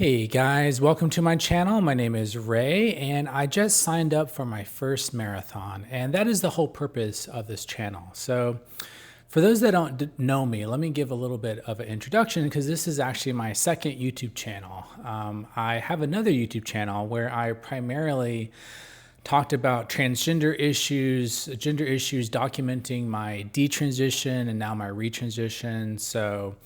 Hey guys, welcome to my channel. My name is Ray and I just signed up for my first marathon, and that is the whole purpose of this channel. So for those that don't know me, let me give a little bit of an introduction because this is actually my second YouTube channel. I have another YouTube channel where I primarily talked about transgender issues, gender issues, documenting my detransition and now my retransition. So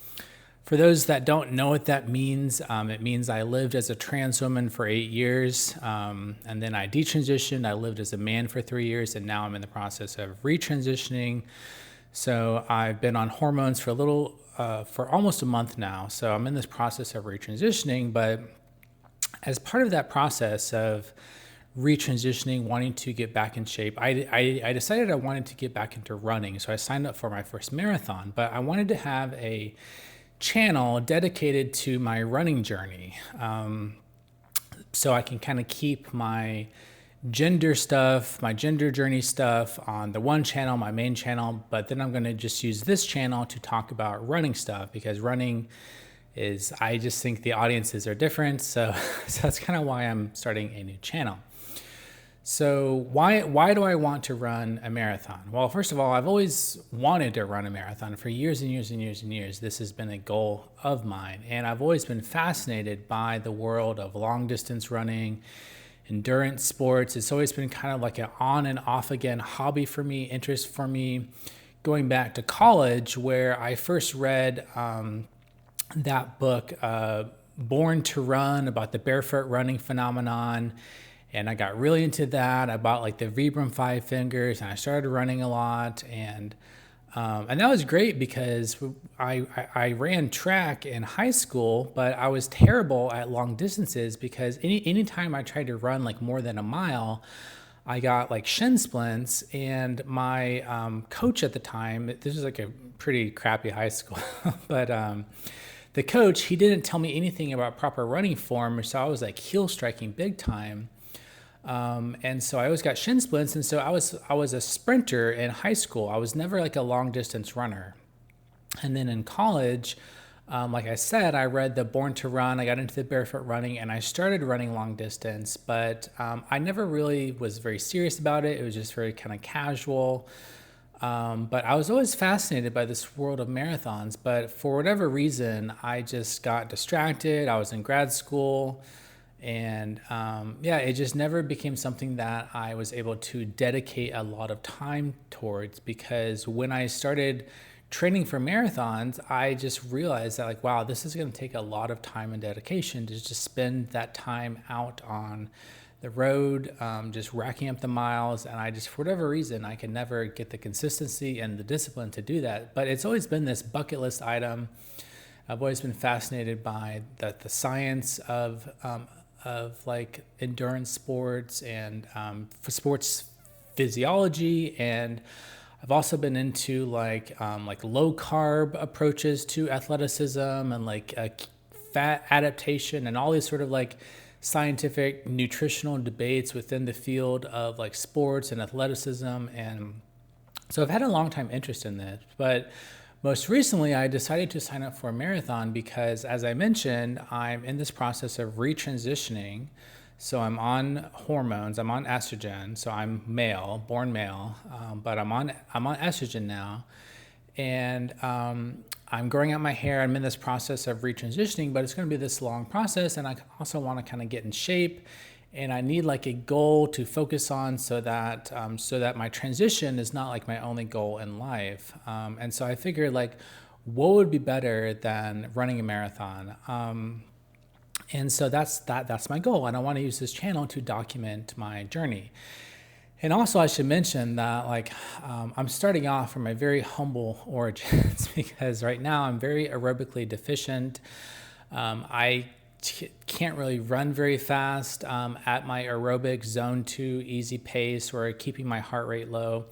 for those that don't know what that means, it means I lived as a trans woman for 8 years, and then I detransitioned. I lived as a man for 3 years, and now I'm in the process of retransitioning. So I've been on hormones for almost a month now. So I'm in this process of retransitioning, but as part of that process of retransitioning, wanting to get back in shape, I decided I wanted to get back into running. So I signed up for my first marathon, but I wanted to have a channel dedicated to my running journey, so I can kind of keep my gender stuff, my gender journey stuff on the one channel, my main channel, but then I'm going to just use this channel to talk about running stuff because running is, I just think the audiences are different. So that's kind of why I'm starting a new channel. So why do I want to run a marathon? Well, first of all, I've always wanted to run a marathon for years and years and years and years. This has been a goal of mine, and I've always been fascinated by the world of long distance running, endurance sports. It's always been kind of like an on and off again hobby for me, interest for me, going back to college where I first read that book, Born to Run, about the barefoot running phenomenon. And I got really into that. I bought like the Vibram Five Fingers and I started running a lot. And that was great because I ran track in high school, but I was terrible at long distances because anytime I tried to run like more than a mile, I got like shin splints. And my coach at the time, this was like a pretty crappy high school, but the coach, he didn't tell me anything about proper running form. So I was like heel striking big time. And so I always got shin splints. And so I was a sprinter in high school. I was never like a long distance runner. And then in college, like I said, I read the Born to Run. I got into the barefoot running and I started running long distance, but I never really was very serious about it. It was just very kind of casual. But I was always fascinated by this world of marathons. But for whatever reason, I just got distracted. I was in grad school. And it just never became something that I was able to dedicate a lot of time towards, because when I started training for marathons, I just realized that like, wow, this is going to take a lot of time and dedication to just spend that time out on the road, just racking up the miles. And I just, for whatever reason, I could never get the consistency and the discipline to do that. But it's always been this bucket list item. I've always been fascinated by the science of like endurance sports and sports physiology, and I've also been into like low carb approaches to athleticism and like fat adaptation and all these sort of like scientific nutritional debates within the field of like sports and athleticism. And so I've had a long time interest in this, but most recently, I decided to sign up for a marathon because, as I mentioned, I'm in this process of retransitioning. So I'm on hormones, I'm on estrogen. So I'm male, born male, but I'm on estrogen now, and I'm growing out my hair. I'm in this process of retransitioning, but it's going to be this long process, and I also want to kind of get in shape. And I need like a goal to focus on so that my transition is not like my only goal in life. And so I figured like, what would be better than running a marathon? And so that's my goal. And I want to use this channel to document my journey. And also I should mention that like I'm starting off from a very humble origins because right now I'm very aerobically deficient. I can't really run very fast at my aerobic zone 2 easy pace or keeping my heart rate low.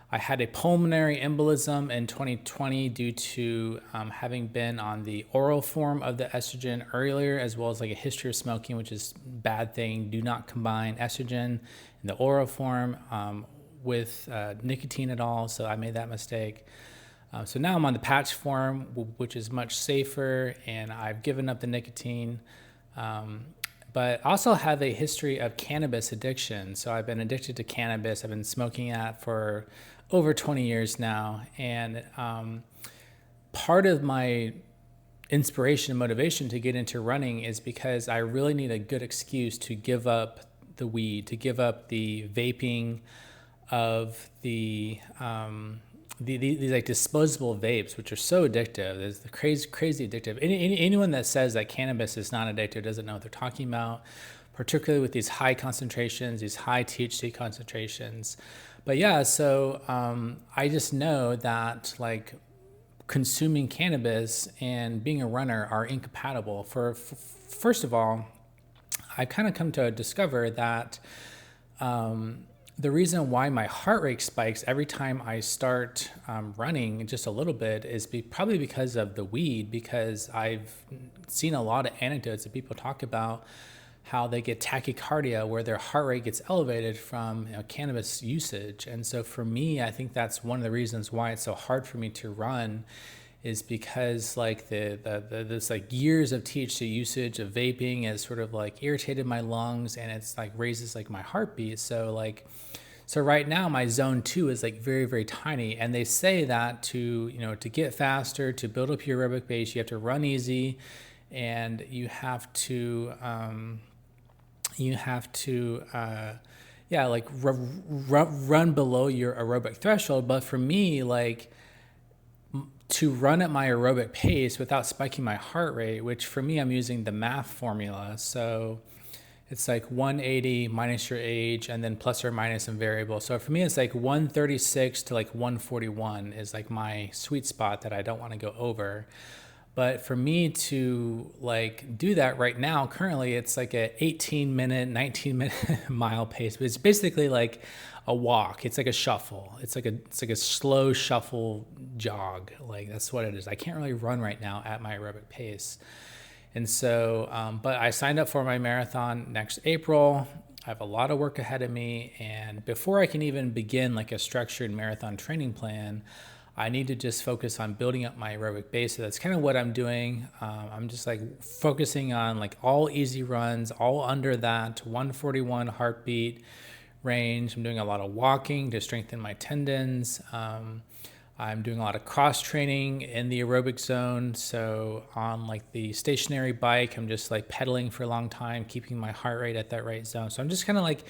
I had a pulmonary embolism in 2020 due to having been on the oral form of the estrogen earlier, as well as like a history of smoking, which is a bad thing. Do not combine estrogen in the oral form with nicotine at all. So I made that mistake. So now I'm on the patch form, which is much safer, and I've given up the nicotine. But also have a history of cannabis addiction. So I've been addicted to cannabis. I've been smoking that for over 20 years now. And part of my inspiration and motivation to get into running is because I really need a good excuse to give up the weed, to give up the vaping of these like disposable vapes, which are so addictive. It's the crazy addictive. Anyone that says that cannabis is not addictive doesn't know what they're talking about, particularly with these high concentrations, these high THC concentrations. But yeah, so I just know that like consuming cannabis and being a runner are incompatible. First of all, I've kind of come to discover that the reason why my heart rate spikes every time I start running just a little bit is probably because of the weed, because I've seen a lot of anecdotes that people talk about how they get tachycardia, where their heart rate gets elevated from cannabis usage. And so for me, I think that's one of the reasons why it's so hard for me to run, is because like this like years of THC usage of vaping has sort of like irritated my lungs, and it's like raises like my heartbeat. So right now my zone 2 is like very tiny, and they say that to get faster, to build up your aerobic base, you have to run easy, and you have to run below your aerobic threshold. But for me, like, to run at my aerobic pace without spiking my heart rate, which for me, I'm using the MAF formula. So it's like 180 minus your age and then plus or minus some variable. So for me, it's like 136 to like 141 is like my sweet spot that I don't want to go over. But for me to like do that right now, currently it's like a 19-minute mile pace. But it's basically like a walk. It's like a shuffle. It's like a slow shuffle jog. Like that's what it is. I can't really run right now at my aerobic pace. And so, but I signed up for my marathon next April. I have a lot of work ahead of me. And before I can even begin like a structured marathon training plan, I need to just focus on building up my aerobic base. So that's kind of what I'm doing. I'm just like focusing on like all easy runs, all under that 141 heartbeat range. I'm doing a lot of walking to strengthen my tendons. I'm doing a lot of cross training in the aerobic zone. So on like the stationary bike, I'm just like pedaling for a long time, keeping my heart rate at that right zone. So I'm just kind of like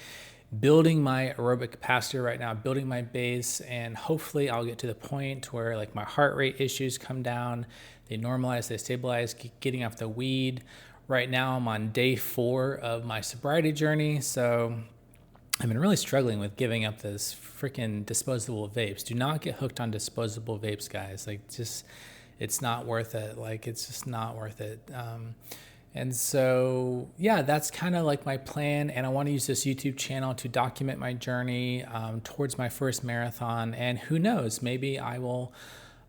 building my aerobic capacity right now, building my base, and hopefully I'll get to the point where like my heart rate issues come down, they normalize, they stabilize, getting off the weed. Right now I'm on day 4 of my sobriety journey. So I've been really struggling with giving up this freaking disposable vapes. Do not get hooked on disposable vapes, guys. Like, just, it's not worth it. Like, it's just not worth it. And so, yeah, that's kind of like my plan. And I want to use this YouTube channel to document my journey towards my first marathon. And who knows, maybe I will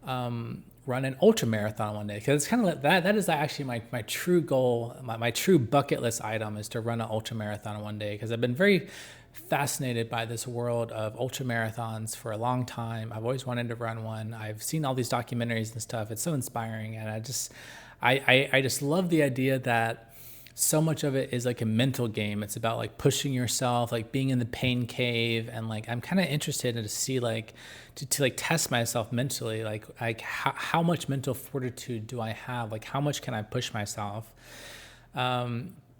run an ultra marathon one day, because it's kind of like that is actually my true goal. My true bucket list item is to run an ultra marathon one day, because I've been very fascinated by this world of ultra marathons for a long time. I've always wanted to run one. I've seen all these documentaries and stuff. It's so inspiring. And I just love the idea that so much of it is like a mental game. It's about like pushing yourself, like being in the pain cave. And like, I'm kind of interested to see like, to like test myself mentally, like how much mental fortitude do I have? Like, how much can I push myself?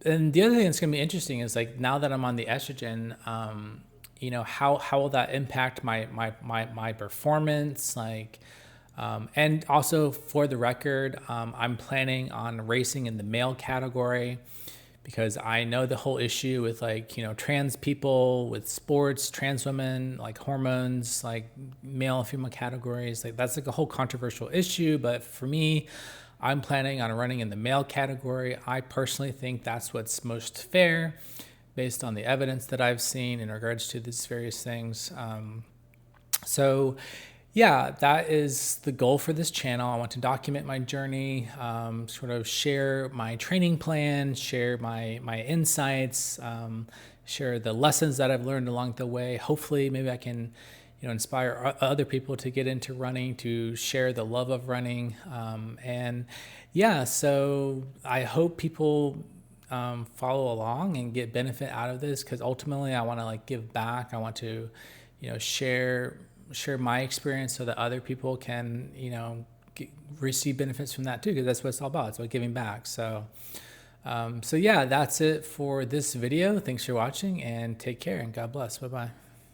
And the other thing that's going to be interesting is like, now that I'm on the estrogen, how will that impact my performance? Like, and also for the record, I'm planning on racing in the male category, because I know the whole issue with like, trans people with sports, trans women, like hormones, like male and female categories, like that's like a whole controversial issue. But for me, I'm planning on running in the male category. I personally think that's what's most fair based on the evidence that I've seen in regards to these various things. So yeah, that is the goal for this channel. I want to document my journey, sort of share my training plan, share my insights, share the lessons that I've learned along the way. Hopefully, maybe I can inspire other people to get into running, to share the love of running. And yeah, so I hope people follow along and get benefit out of this, because ultimately I want to like give back. I want to, share my experience so that other people can, receive benefits from that too, because that's what it's all about. It's about giving back. So yeah, that's it for this video. Thanks for watching, and take care, and God bless. Bye-bye.